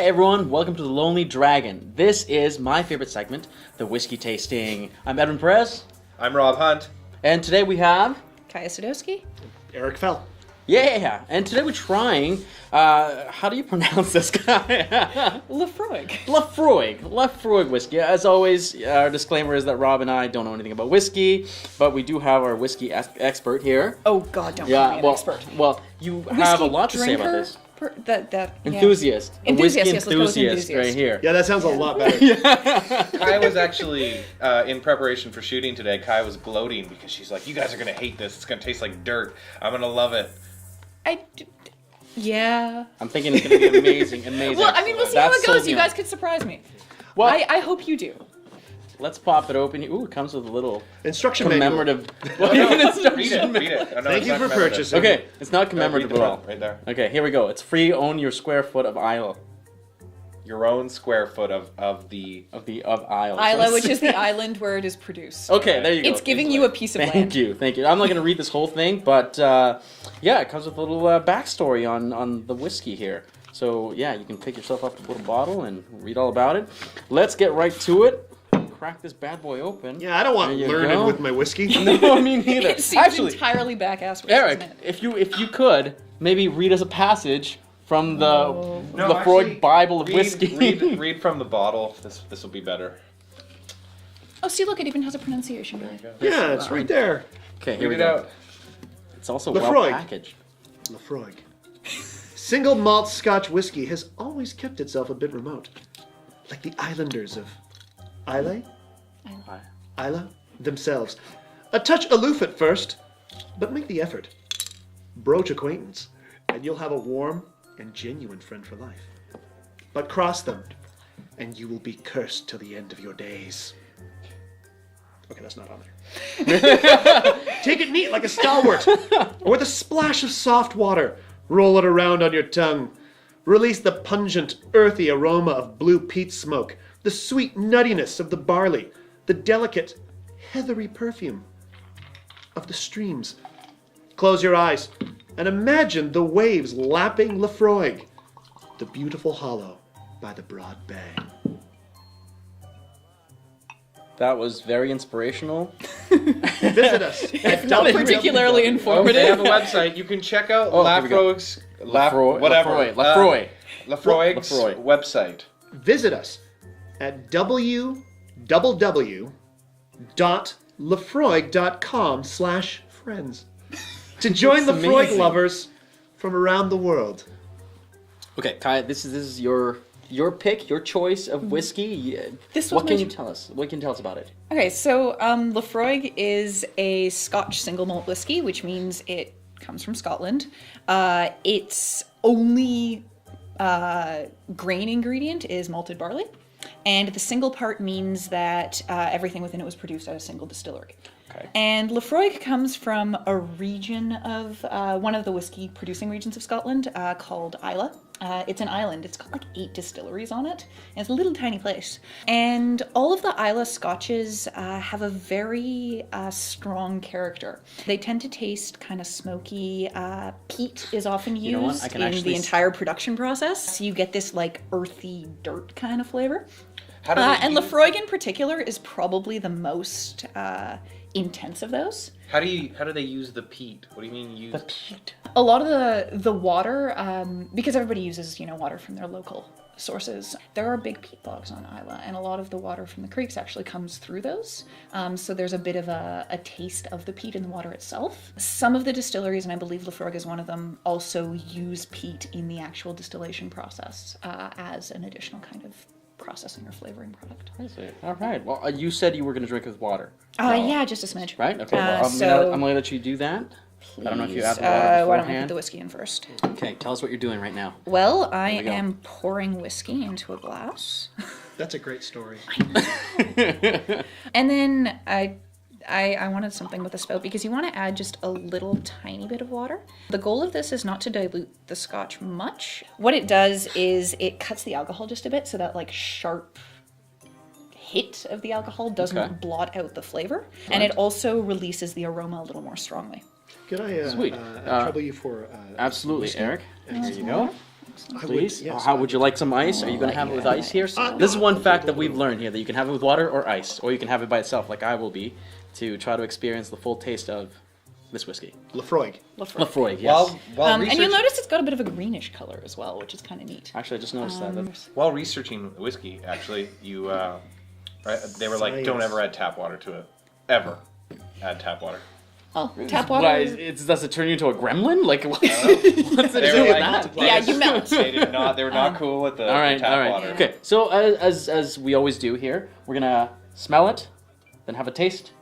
Hey everyone, welcome to The Lonely Dragon. This is my favorite segment, the whiskey tasting. I'm Edwin Perez. I'm Rob Hunt. And today we have... Kaja Sadowski. Eric Fell. Yeah, and today we're trying, how do you pronounce this guy? Laphroaig. Laphroaig whiskey. As always, our disclaimer is that Rob and I don't know anything about whiskey, but we do have our whiskey expert here. Oh God, don't call me an expert. Well, you have a lot to say about this. Enthusiast. Whiskey Yes, let's go with enthusiast right here. Yeah, that sounds a lot better. Kai was actually, in preparation for shooting today, Kai was gloating because she's like, you guys are going to hate this. It's going to taste like dirt. I'm going to love it. Yeah. I'm thinking it's going to be amazing. Well, I mean, we'll see how it goes. You guys could surprise me. Well, I hope you do. Let's pop it open. Ooh, it comes with a little instruction commemorative. Read it. Oh, no, Thank you for purchasing. Okay, it's not commemorative at all. Right there. Okay, here we go. It's free. Own your square foot of Isle. Your own square foot of Isle. Isla, which is the island where it is produced. Okay, there you go. It's giving you a piece of land. Thank you. I'm not going to read this whole thing, but yeah, it comes with a little backstory on the whiskey here. So yeah, you can pick yourself up a little bottle and read all about it. Let's get right to it. Crack this bad boy open. Yeah, I don't want learning with my whiskey. No, me neither. It seems entirely back-ass. Eric, if you could maybe read us a passage from the Laphroaig Bible of whiskey. Read from the bottle. This will be better. Oh, see, look, it even has a pronunciation. There you go. Yeah, it's right there. Okay, here we Read go. it out. It's also Laphroaig. well packaged. Laphroaig. Single malt Scotch whiskey has always kept itself a bit remote, like the islanders of Isla themselves. A touch aloof at first, but make the effort. Broach acquaintance, and you'll have a warm and genuine friend for life. But cross them, and you will be cursed till the end of your days. Okay, that's not on there. Take it neat like a stalwart, or with a splash of soft water. Roll it around on your tongue. Release the pungent, earthy aroma of blue peat smoke, the sweet nuttiness of the barley, the delicate, heathery perfume of the streams. Close your eyes and imagine the waves lapping Laphroaig, the beautiful hollow by the broad bay. That was very inspirational. Visit us. Not particularly informative. They have a website. You can check out Laphroaig's website. Visit us at www.laphroaig.com/friends to join the Laphroaig lovers from around the world. Okay, Kai, this is your pick, your choice of whiskey. What can you tell us? What can you tell us about it? Okay, so Laphroaig is a Scotch single malt whiskey, which means it comes from Scotland. Its only grain ingredient is malted barley, and the single part means that everything within it was produced at a single distillery. Okay. And Laphroaig comes from a region of one of the whiskey producing regions of Scotland called Islay. It's an island. It's got like 8 distilleries on it. And it's a little tiny place. And all of the Islay scotches have a very strong character. They tend to taste kind of smoky. Peat is often used in the entire production process. So you get this like earthy dirt kind of flavor. And Laphroaig in particular is probably the most intense of those. How do they use the peat? What do you mean use the peat? A lot of the water, because everybody uses water from their local sources. There are big peat bogs on Islay, and a lot of the water from the creeks actually comes through those. So there's a bit of a taste of the peat in the water itself. Some of the distilleries, and I believe Laphroaig is one of them, also use peat in the actual distillation process as an additional kind of processing or flavoring product. I see. All right. Well, you said you were going to drink it with water. Yeah, just a smidge. Right? Okay. Well, I'm going to let you do that. Please. I don't know if you have the water beforehand. Why don't I put the whiskey in first? Okay. Tell us what you're doing right now. Well, I am pouring whiskey into a glass. That's a great story. And then I wanted something with a spout because you want to add just a little tiny bit of water. The goal of this is not to dilute the scotch much. What it does is it cuts the alcohol just a bit so that like sharp hit of the alcohol doesn't blot out the flavor. Right. And it also releases the aroma a little more strongly. Can I Sweet. trouble you for absolutely, whiskey? Eric. Here you go. Please. yes, How would you like some ice? Are you going to have it with ice here? This is one fact that we've learned here, that you can have it with water or ice, or you can have it by itself, like I will be, to try to experience the full taste of this whiskey. Laphroaig. Laphroaig, yes. While And you'll notice it's got a bit of a greenish color as well, which is kind of neat. Actually, I just noticed that. while researching whiskey, actually, you they were like, don't ever add tap water to it. Ever add tap water. Oh, tap water. Why, does it turn you into a gremlin? Like, what's it They do were with like, that? Yeah, you melt. They were not cool with the All right, tap water. Okay, so as we always do here, we're gonna smell it, then have a taste,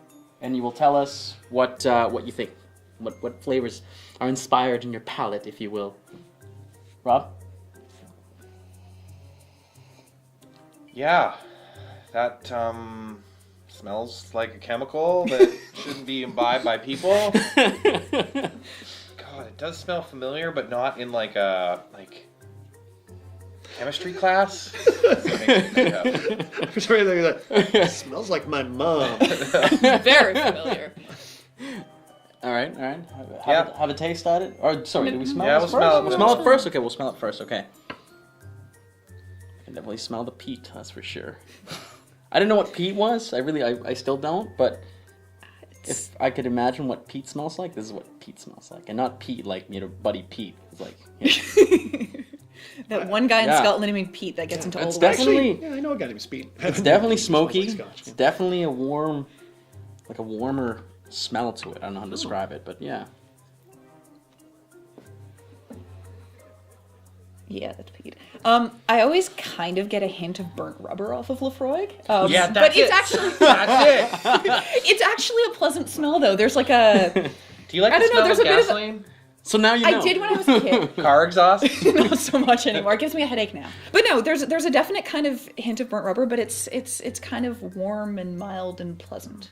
and you will tell us what you think, what flavors are inspired in your palate, if you will. Rob? Yeah, that smells like a chemical that shouldn't be imbibed by people. God, it does smell familiar, but not in like a chemistry class. For some reason, it smells like my mom. Very familiar. All right. Have a taste at it. Or sorry, do we smell Yeah, this we'll first? smell it. We'll smell it first. Okay, we'll smell it first. Okay. I can definitely smell the peat. That's for sure. I didn't know what peat was. I still don't. But if I could imagine what peat smells like, this is what peat smells like, and not Pete like Buddy Pete. It's like That one guy in Yeah. Scotland named Pete that gets into all It's the West. definitely- Yeah, I know a guy named Speed. it's definitely Smells smoky. like Scotch. It's definitely a warmer smell to it. I don't know how to describe it, but yeah. Yeah, that's Pete. I always kind of get a hint of burnt rubber off of Laphroaig. Yeah, but that's it's it. actually That's it. it's actually a pleasant smell though. There's like a Do you like I the don't know, smell there's of a bit of a- gasoline? So now you know. I did when I was a kid. Car exhaust? Not so much anymore. It gives me a headache now. But no, there's a definite kind of hint of burnt rubber, but it's kind of warm and mild and pleasant.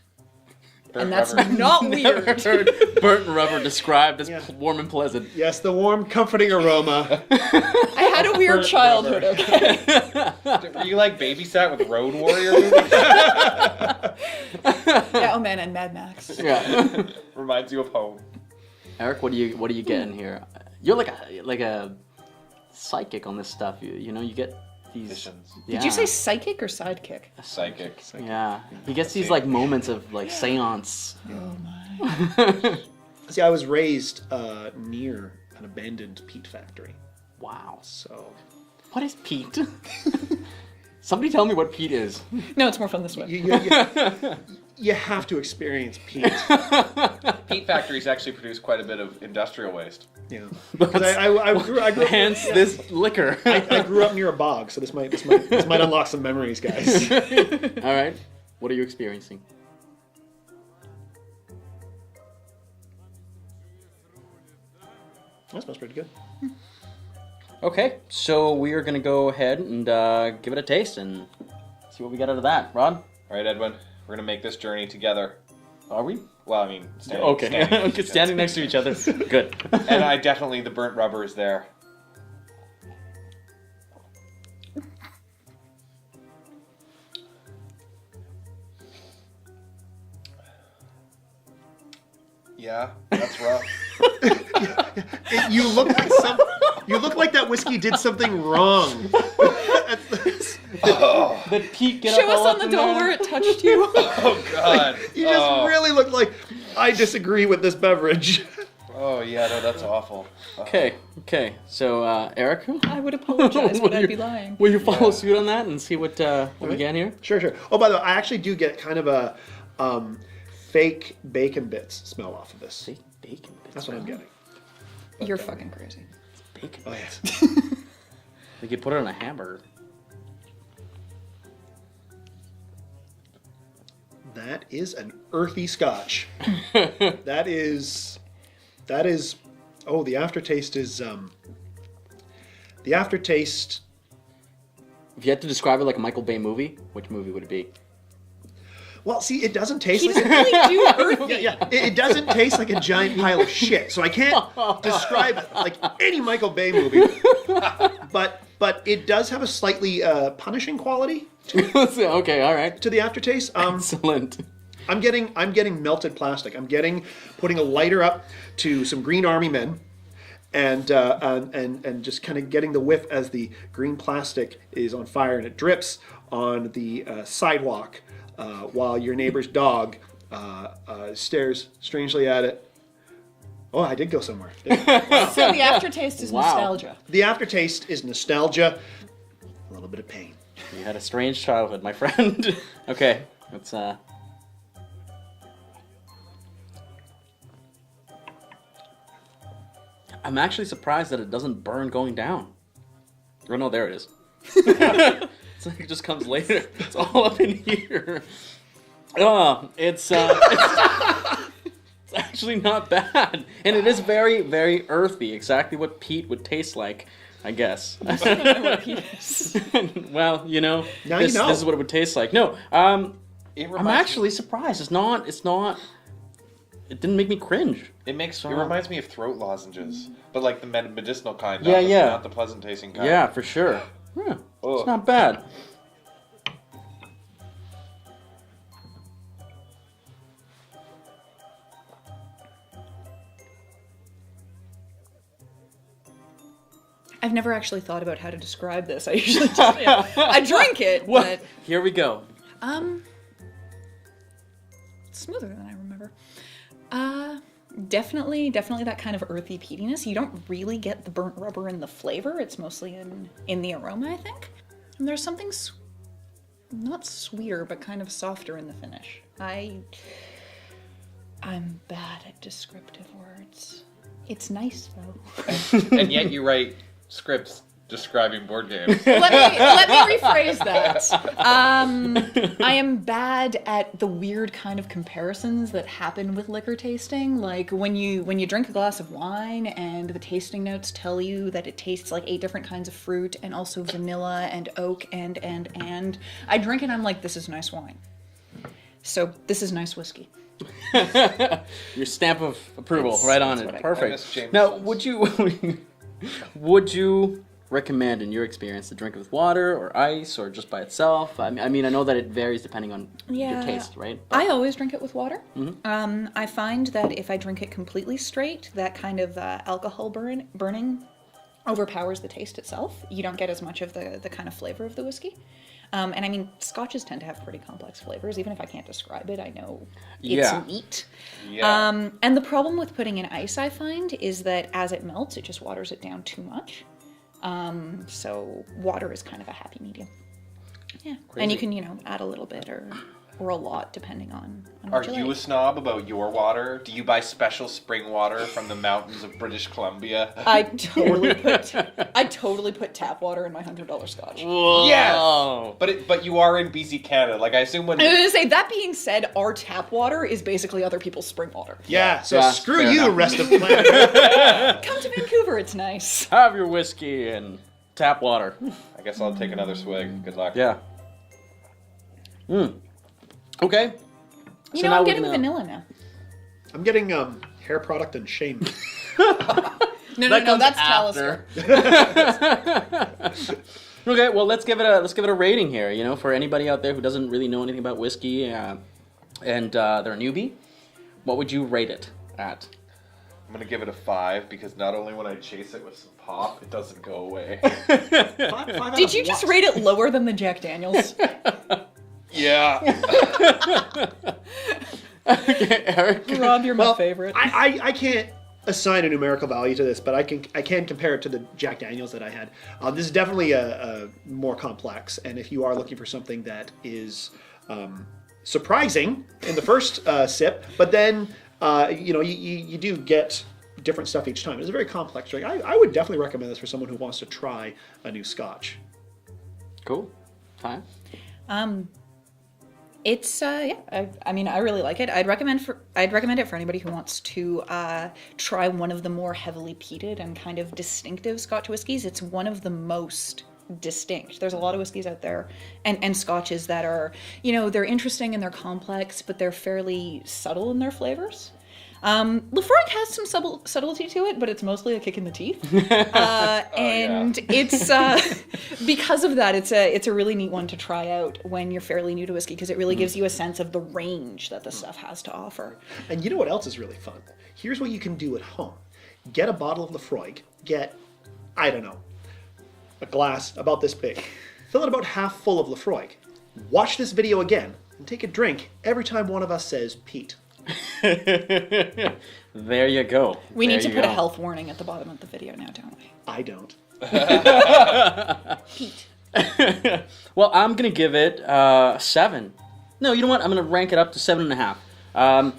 And that's Rubber. not weird. Heard burnt rubber described as Yeah. warm and pleasant. Yes, the warm, comforting aroma. I had a weird Burnt childhood, rubber. okay? Were you like babysat with Road Warrior movies? Yeah, oh man, and Mad Max. Yeah. Reminds you of home. Eric, what do you get in here? You're like a psychic on this stuff. You know, you get these. Visions. Did you say psychic or sidekick? Psychic. Yeah, he gets these like moments of like seance. Oh my. See, I was raised near an abandoned peat factory. Wow. So What is peat? Somebody tell me what peat is. No, it's more fun this way. you have to experience peat. Peat factories actually produce quite a bit of industrial waste. Yeah. Because I grew up, Hence this liquor. I grew up near a bog, so this might unlock some memories, guys. All right. What are you experiencing? That smells pretty good. Okay, so we are gonna go ahead and give it a taste and see what we get out of that. Rod, All right, Edwin, we're gonna make this journey together. are we? Well, I mean, standing, Okay, standing next to each other. Good. And I definitely, the burnt rubber is there. Yeah, that's rough. You look like that whiskey did something wrong. Did Pete get Show up all us up on the in doll there? where it touched you. Oh God. You just really look like I disagree with this beverage. Oh yeah, no, that's awful. Okay. So Eric, I would apologize, but Will I'd be you- lying. will you follow suit on that and see what we get here? Sure. Oh, by the way, I actually do get kind of a fake bacon bits smell off of this. Fake bacon bits. That's what I'm getting. You're fucking crazy. Bacon. Oh yes. We could put it on a hamburger. That is an earthy scotch. That is. Oh, the aftertaste is. The aftertaste. If you had to describe it like a Michael Bay movie, which movie would it be? Well, see, it doesn't taste He like. doesn't really do earthy. Yeah. It doesn't taste like a giant pile of shit, so I can't describe it like any Michael Bay movie. But it does have a slightly punishing quality Okay, all right. to the aftertaste. Excellent. I'm getting melted plastic. I'm putting a lighter up to some green army men, and just kind of getting the whiff as the green plastic is on fire and it drips on the sidewalk while your neighbor's dog stares strangely at it. Oh, I did go somewhere. So the aftertaste is Wow. nostalgia. The aftertaste is nostalgia, a little bit of pain. You had a strange childhood, my friend. Okay, let's I'm actually surprised that it doesn't burn going down. Oh no, there it is. It's like it just comes later. It's all up in here. Oh, it's actually not bad, and it is very, very earthy. Exactly what peat would taste like, I guess. Well, you know, Now this, you know. this is what it would taste like. No, It I'm reminds actually surprised. It's not. It didn't make me cringe. It reminds me of throat lozenges, but like the medicinal kind. Yeah, yeah. Not the pleasant tasting kind. Yeah, for sure. Yeah, Ugh. it's not bad. I've never actually thought about how to describe this. I usually just, I drink it, Well, but here we go. it's smoother than I remember. Definitely that kind of earthy peatiness. You don't really get the burnt rubber in the flavor. It's mostly in the aroma, I think. And there's something not sweeter, but kind of softer in the finish. I'm bad at descriptive words. It's nice though. And yet you write scripts describing board games. Let me rephrase that. I am bad at the weird kind of comparisons that happen with liquor tasting. Like when you drink a glass of wine and the tasting notes tell you that it tastes like 8 different kinds of fruit and also vanilla and oak and I drink it and I'm like, this is nice wine. So this is nice whiskey. Your stamp of approval That's- right on that's it. what I- I Perfect. miss Jameson's. Now, would you recommend, in your experience, to drink it with water or ice or just by itself? I mean, I know that it varies depending on your taste, right? But- I always drink it with water. I find that if I drink it completely straight, that kind of alcohol burning overpowers the taste itself. You don't get as much of the kind of flavor of the whiskey. And I mean, scotches tend to have pretty complex flavors. Even if I can't describe it, I know it's Yeah. neat. Yeah. And the problem with putting in ice, I find, is that as it melts, it just waters it down too much. So water is kind of a happy medium. Yeah. And you can, add a little bit or a lot depending on Are what you you a like. snob about your water? Do you buy special spring water from the mountains of British Columbia? I totally put tap water in my $100 scotch. Yes! But you are in BC, Canada. Like, I assume when... I was gonna say, that being said, our tap water is basically other people's spring water. Yeah, so Yeah, screw fair you, enough. rest of the planet. Come to Vancouver, it's nice. Have your whiskey and tap water. I guess I'll take another swig. Good luck. Yeah. Okay. You So know, now I'm we getting know. vanilla now. I'm getting hair product and shame. No, That comes that's after. Talisker. Okay, well let's give it a rating here. For anybody out there who doesn't really know anything about whiskey and they're a newbie, what would you rate it at? I'm going to give it a 5 because not only when I chase it with some pop, it doesn't go away. Did you just rate it lower than the Jack Daniels? Yeah. Okay, Eric. Rob, you're my favorite. I can't assign a numerical value to this, but I can compare it to the Jack Daniels that I had. This is definitely a more complex, and if you are looking for something that is surprising in the first sip, but then you do get different stuff each time. It's a very complex drink. I would definitely recommend this for someone who wants to try a new Scotch. Cool. Time. It's I mean, I really like it. I'd recommend it for anybody who wants to try one of the more heavily peated and kind of distinctive Scotch whiskies. It's one of the most distinct. There's a lot of whiskeys out there and Scotches that are, they're interesting and they're complex, but they're fairly subtle in their flavors. Laphroaig has some subtlety to it, but it's mostly a kick in the teeth. It's because of that, it's a really neat one to try out when you're fairly new to whiskey, because it really gives you a sense of the range that the stuff has to offer. And you know what else is really fun? Here's what you can do at home. Get a bottle of Laphroaig. Get, I don't know, a glass about this big. Fill it about half full of Laphroaig. Watch this video again and take a drink every time one of us says Pete. There you go. We need to There put you a go. health warning at the bottom of the video now, don't we? I don't. Pete. Well, I'm gonna give it 7. No, you know what? I'm gonna rank it up to 7.5.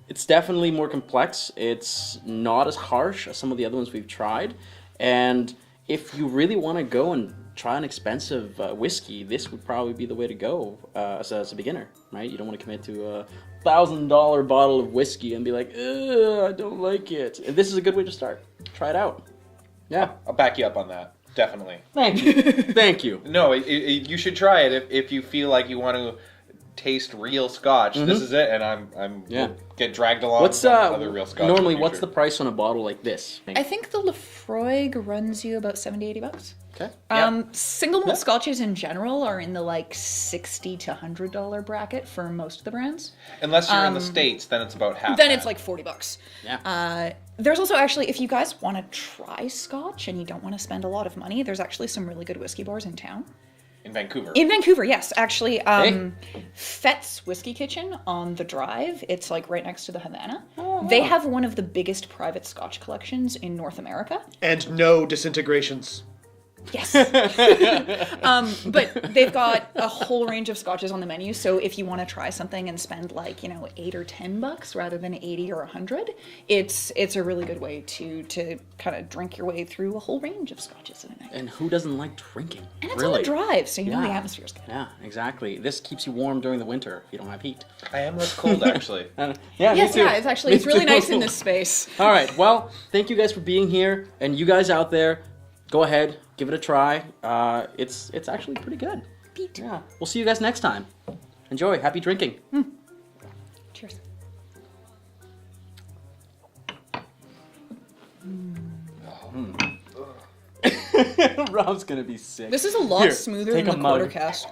It's definitely more complex. It's not as harsh as some of the other ones we've tried. And if you really want to go and try an expensive whiskey, this would probably be the way to go as a beginner, right? You don't want to commit to a $1,000 bottle of whiskey and be like, ugh, I don't like it. And this is a good way to start. Try it out. Yeah. I'll back you up on that. Definitely. Thank you. Thank you. No, you should try it if you feel like you want to taste real Scotch. This is it, and I'm Yeah. will get dragged along. What's with other real Scotch. normally in the what's the future. price on a bottle like this? I think the Laphroaig runs you about $70-$80. Okay. Single malt scotches in general are in the like $60 to $100 bracket for most of the brands. Unless you're in the States, then it's about half. Then that. it's like $40. Yeah. There's also actually, if you guys want to try scotch and you don't want to spend a lot of money, there's actually some really good whiskey bars in town. in Vancouver. In Vancouver, yes. Actually, Hey. Fett's Whiskey Kitchen on the Drive. It's like right next to the Havana. Oh, They wow. have one of the biggest private scotch collections in North America. And no disintegrations. Yes. But they've got a whole range of scotches on the menu. So if you want to try something and spend like, $8 or $10 rather than 80 or 100, it's a really good way to kind of drink your way through a whole range of scotches in a night. And who doesn't like drinking? And it's really? on the Drive, so you know the Yeah. atmosphere's good. Yeah, exactly. This keeps you warm during the winter if you don't have heat. I am less cold, actually. Yeah, Yes, me too. yeah, it's actually, Me it's really too. nice in this space. All right. Well, thank you guys for being here, and you guys out there, go ahead, give it a try. It's actually pretty good. Pete. Yeah. We'll see you guys next time. Enjoy. Happy drinking. Cheers. Rob's gonna be sick. This is a lot Here, smoother take than a the mug. quarter cast.